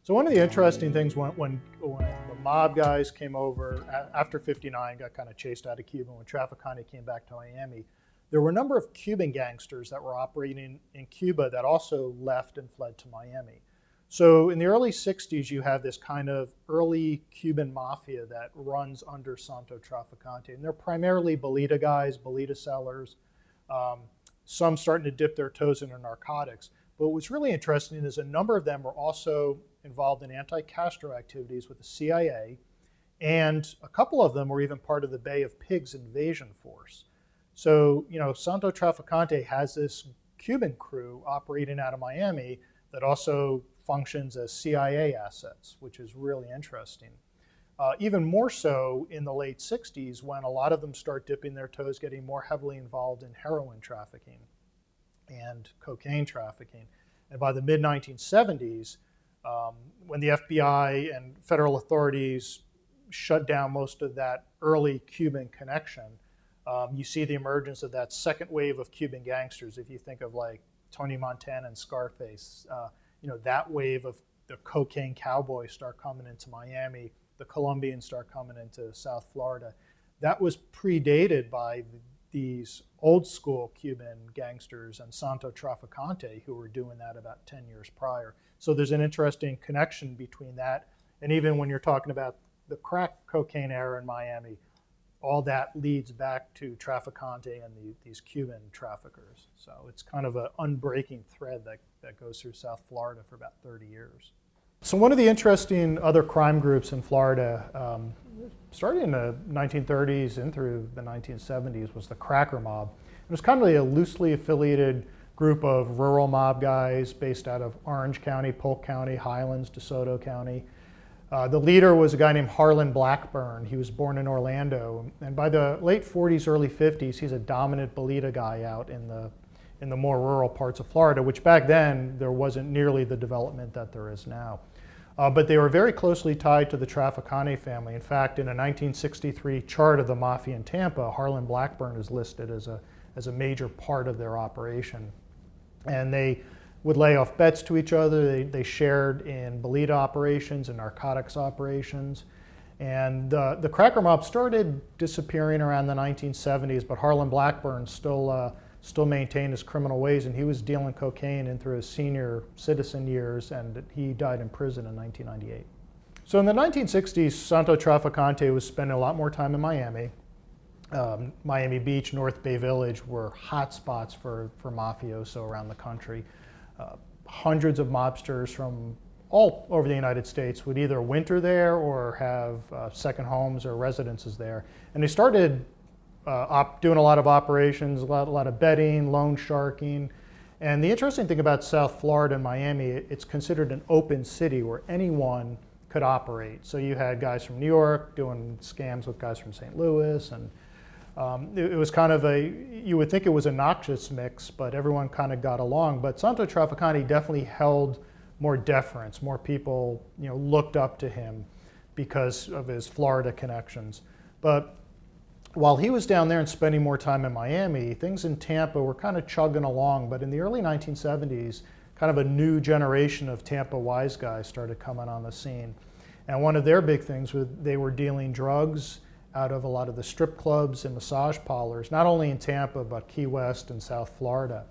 So one of the interesting things when the mob guys came over after '59, got kind of chased out of Cuba, when Trafficante came back to Miami, there were a number of Cuban gangsters that were operating in Cuba that also left and fled to Miami. So in the early '60s, you have this kind of early Cuban mafia that runs under Santo Trafficante, and they're primarily bolita guys, bolita sellers, um, some starting to dip their toes into narcotics. But what's really interesting is a number of them were also involved in anti-Castro activities with the CIA, and a couple of them were even part of the Bay of Pigs invasion force. So, Santo Trafficante has this Cuban crew operating out of Miami that also functions as CIA assets, which is really interesting. Even more so in the late '60s, when a lot of them start dipping their toes, getting more heavily involved in heroin trafficking and cocaine trafficking. And by the mid-1970s, when the FBI and federal authorities shut down most of that early Cuban connection, you see the emergence of that second wave of Cuban gangsters. If you think of like Tony Montana and Scarface, that wave of the cocaine cowboys start coming into Miami, the Colombians start coming into South Florida. That was predated by these old school Cuban gangsters and Santo Trafficante, who were doing that about 10 years prior. So there's an interesting connection between that, and even when you're talking about the crack cocaine era in Miami, all that leads back to Trafficante and these Cuban traffickers. So it's kind of an unbreaking thread that goes through South Florida for about 30 years. So one of the interesting other crime groups in Florida, starting in the 1930s and through the 1970s, was the Cracker Mob. It was kind of a loosely affiliated group of rural mob guys based out of Orange County, Polk County, Highlands, DeSoto County. The leader was a guy named Harlan Blackburn. He was born in Orlando, and by the late 40s, early 50s, he's a dominant bolita guy out in the more rural parts of Florida, which back then there wasn't nearly the development that there is now. But they were very closely tied to the Trafficante family. In fact, in a 1963 chart of the Mafia in Tampa, Harlan Blackburn is listed as a major part of their operation. And they would lay off bets to each other. They shared in bolita operations and narcotics operations. And the Cracker Mob started disappearing around the 1970s, but Harlan Blackburn still maintained his criminal ways, and he was dealing cocaine in through his senior citizen years, and he died in prison in 1998. So in the 1960s, Santo Trafficante was spending a lot more time in Miami. Miami Beach, North Bay Village were hot spots for mafioso around the country. Hundreds of mobsters from all over the United States would either winter there or have second homes or residences there. And they started doing a lot of operations, a lot of betting, loan sharking. And the interesting thing about South Florida and Miami, it's considered an open city where anyone could operate. So you had guys from New York doing scams with guys from St. Louis, and it was kind of you would think it was a noxious mix, but everyone kind of got along. But Santo Trafficante definitely held more deference. More people, looked up to him because of his Florida connections. But while he was down there and spending more time in Miami, things in Tampa were kind of chugging along. But in the early 1970s, kind of a new generation of Tampa wise guys started coming on the scene. And one of their big things was they were dealing drugs out of a lot of the strip clubs and massage parlors, not only in Tampa, but Key West and South Florida.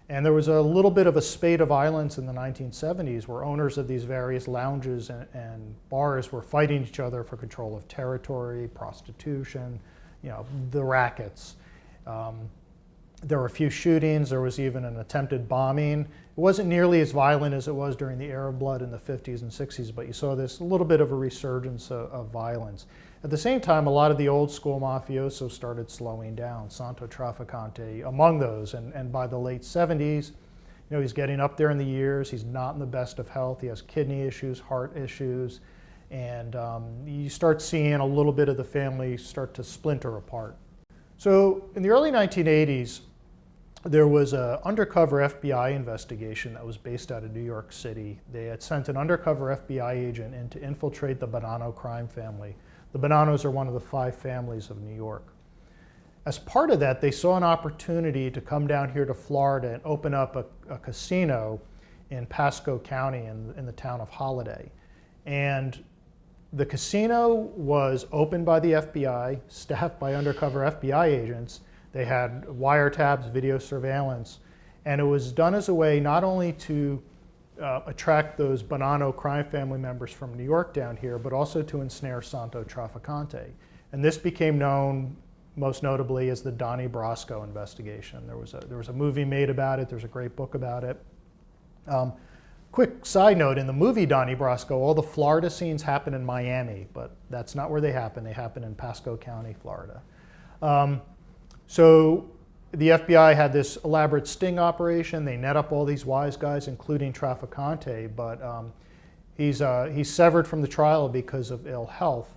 And there was a little bit of a spate of violence in the 1970s where owners of these various lounges and bars were fighting each other for control of territory, prostitution, the rackets. There were a few shootings. There was even an attempted bombing. It wasn't nearly as violent as it was during the Arab Blood in the 50s and 60s, but you saw this a little bit of a resurgence of violence. At the same time, a lot of the old school mafiosos started slowing down, Santo Trafficante among those. And by the late 70s, he's getting up there in the years. He's not in the best of health. He has kidney issues, heart issues. And you start seeing a little bit of the family start to splinter apart. So in the early 1980s, there was an undercover FBI investigation that was based out of New York City. They had sent an undercover FBI agent in to infiltrate the Bonanno crime family. The Bonannos are one of the 5 families of New York. As part of that, they saw an opportunity to come down here to Florida and open up a casino in Pasco County in the town of Holiday. And the casino was opened by the FBI, staffed by undercover FBI agents. They had wiretaps, video surveillance, and it was done as a way not only to attract those Bonanno crime family members from New York down here, but also to ensnare Santo Trafficante. And this became known most notably as the Donnie Brasco investigation. There was a movie made about it. There's a great book about it. Quick side note, in the movie Donnie Brasco, all the Florida scenes happen in Miami, but that's not where they happen. They happen in Pasco County, Florida. So the FBI had this elaborate sting operation. They net up all these wise guys, including Trafficante, but he's severed from the trial because of ill health.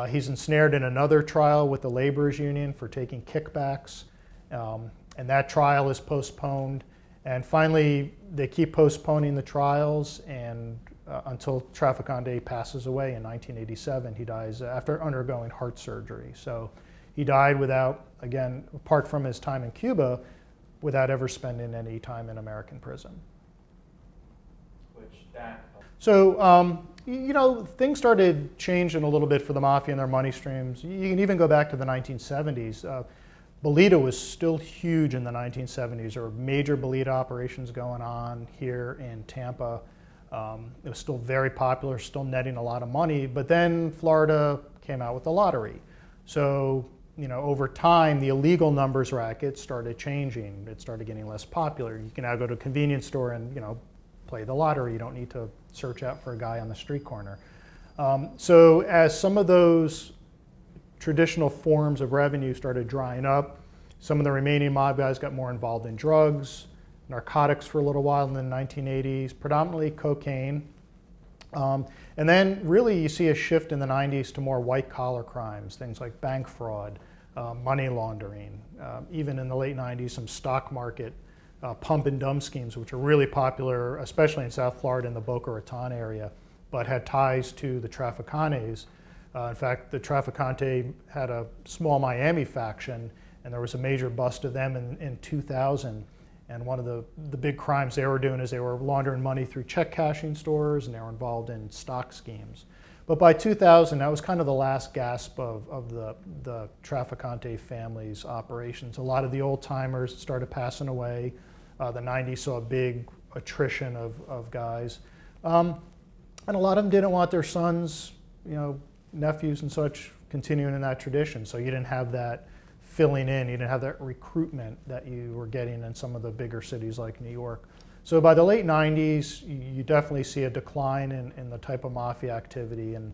He's ensnared in another trial with the laborers union for taking kickbacks, and that trial is postponed. And finally, they keep postponing the trials and until Trafficante passes away in 1987. He dies after undergoing heart surgery. So he died without, again, apart from his time in Cuba, without ever spending any time in American prison. So, you know, things started changing a little bit for the Mafia and their money streams. You can even go back to the 1970s. Bolita was still huge in the 1970s. There were major Bolita operations going on here in Tampa. It was still very popular, still netting a lot of money, but then Florida came out with the lottery. So, you know, over time, the illegal numbers racket started changing. It started getting less popular. You can now go to a convenience store and, you know, play the lottery. You don't need to search out for a guy on the street corner. So as some of those traditional forms of revenue started drying up, some of the remaining mob guys got more involved in drugs, narcotics for a little while in the 1980s, predominantly cocaine. And then really you see a shift in the 90s to more white collar crimes, things like bank fraud, money laundering, even in the late 90s, some stock market pump and dump schemes, which are really popular, especially in South Florida in the Boca Raton area, but had ties to the Trafficantes. In fact, the Trafficante had a small Miami faction, and there was a major bust of them in 2000. And one of the big crimes they were doing is they were laundering money through check cashing stores, and they were involved in stock schemes. But by 2000, that was kind of the last gasp of the Trafficante family's operations. A lot of the old timers started passing away. The 90s saw a big attrition of guys. And a lot of them didn't want their sons, you know, nephews and such continuing in that tradition. So you didn't have that filling in, you didn't have that recruitment that you were getting in some of the bigger cities like New York. So by the late 90s, you definitely see a decline in the type of mafia activity. And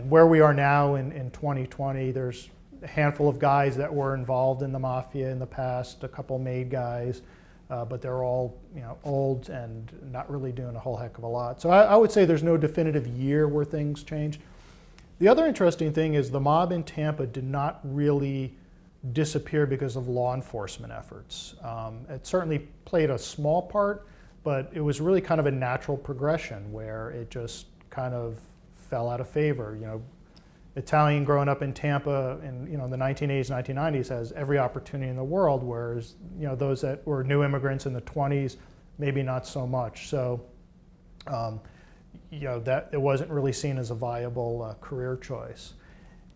where we are now in 2020, there's a handful of guys that were involved in the mafia in the past, a couple made guys, but they're all, you know, old and not really doing a whole heck of a lot. So I would say there's no definitive year where things changed. The other interesting thing is the mob in Tampa did not really disappear because of law enforcement efforts. It certainly played a small part, but it was really kind of a natural progression where it just kind of fell out of favor. You know, Italian growing up in Tampa in, you know, the 1980s, 1990s has every opportunity in the world, whereas, you know, those that were new immigrants in the 20s, maybe not so much. So, you know, that it wasn't really seen as a viable career choice.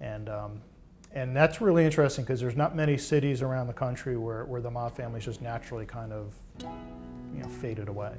And that's really interesting because there's not many cities around the country where the mob families just naturally kind of, you know, faded away.